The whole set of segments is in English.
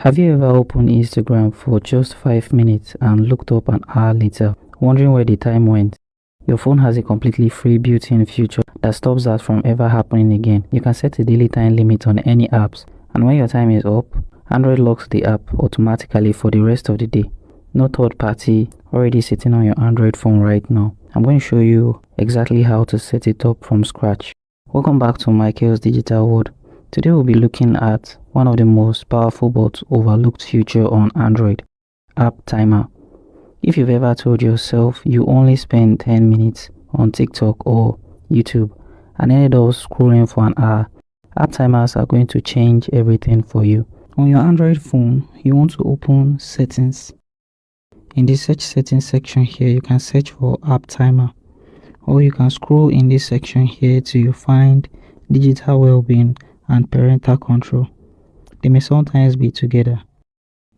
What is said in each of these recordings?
Have you ever opened Instagram for just 5 minutes and looked up an hour later, wondering where the time went? Your phone has a completely free built-in feature that stops that from ever happening again. You can set a daily time limit on any apps, and when your time is up, Android locks the app automatically for the rest of the day. No third party already sitting on your Android phone right now. I'm going to show you exactly how to set it up from scratch. Welcome back to Michael's Digital World. Today we'll be looking at one of the most powerful but overlooked feature on Android, App Timer. If you've ever told yourself you only spend 10 minutes on TikTok or YouTube and ended up scrolling for an hour, App Timers are going to change everything for you. On your Android phone, you want to open Settings. In the Search Settings section here, you can search for App Timer, or you can scroll in this section here till you find Digital Wellbeing and Parental Control. They may sometimes be together.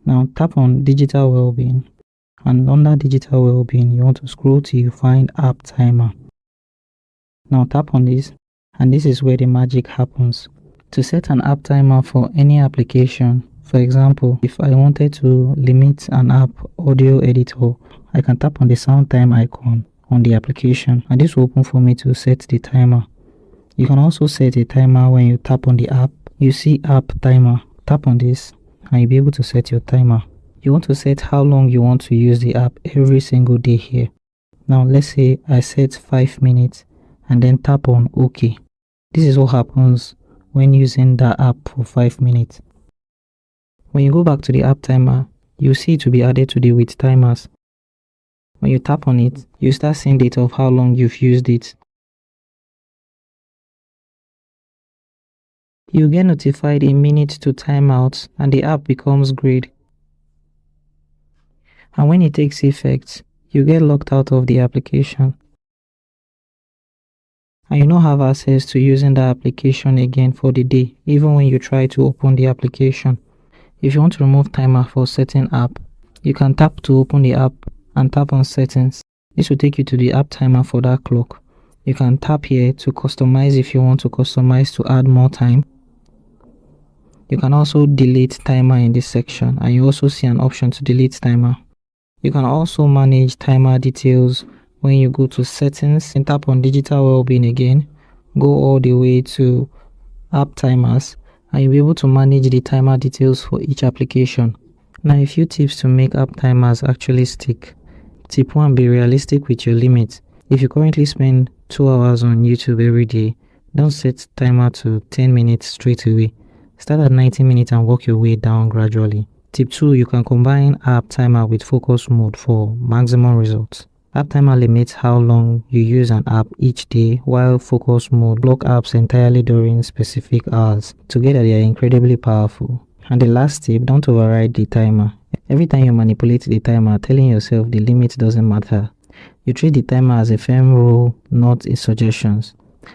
Now tap on Digital Wellbeing, and under Digital Wellbeing you want to scroll till you find App Timer. Now tap on this, and this is where the magic happens. To set an app timer for any application, for example, if I wanted to limit an app audio editor, I can tap on the sound time icon on the application, and this will open for me to set the timer. You can also set a timer when you tap on the app. You see App Timer. Tap on this and you'll be able to set your timer. You want to set how long you want to use the app every single day here. Now let's say I set 5 minutes and then tap on OK. This is what happens when using that app for 5 minutes. When you go back to the app timer, you see it to be added to the with timers. When you tap on it, you start seeing data of how long you've used it. You get notified a minute to timeout and the app becomes grayed. And when it takes effect, you get locked out of the application. And you don't have access to using the application again for the day, even when you try to open the application. If you want to remove timer for certain app, you can tap to open the app and tap on Settings. This will take you to the app timer for that clock. You can tap here to customize if you want to customize to add more time. You can also delete timer in this section, and you also see an option to delete timer. You can also manage timer details when you go to Settings and tap on Digital Wellbeing again, go all the way to App Timers, and you'll be able to manage the timer details for each application. Now a few tips to make app timers actually stick. Tip 1, be realistic with your limit. If you currently spend 2 hours on YouTube every day, don't set timer to 10 minutes straight away. Start at 90 minutes and work your way down gradually. Tip 2, you can combine app timer with focus mode for maximum results. App timer limits how long you use an app each day, while focus mode block apps entirely during specific hours. Together they are incredibly powerful. And the last tip, don't override the timer. Every time you manipulate the timer, telling yourself the limit doesn't matter, you treat the timer as a firm rule, not a suggestions.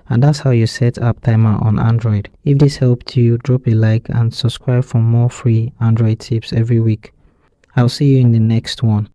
And that's how you set App Timer on Android. If this helped you, drop a like and subscribe for more free Android tips every week. I'll see you in the next one.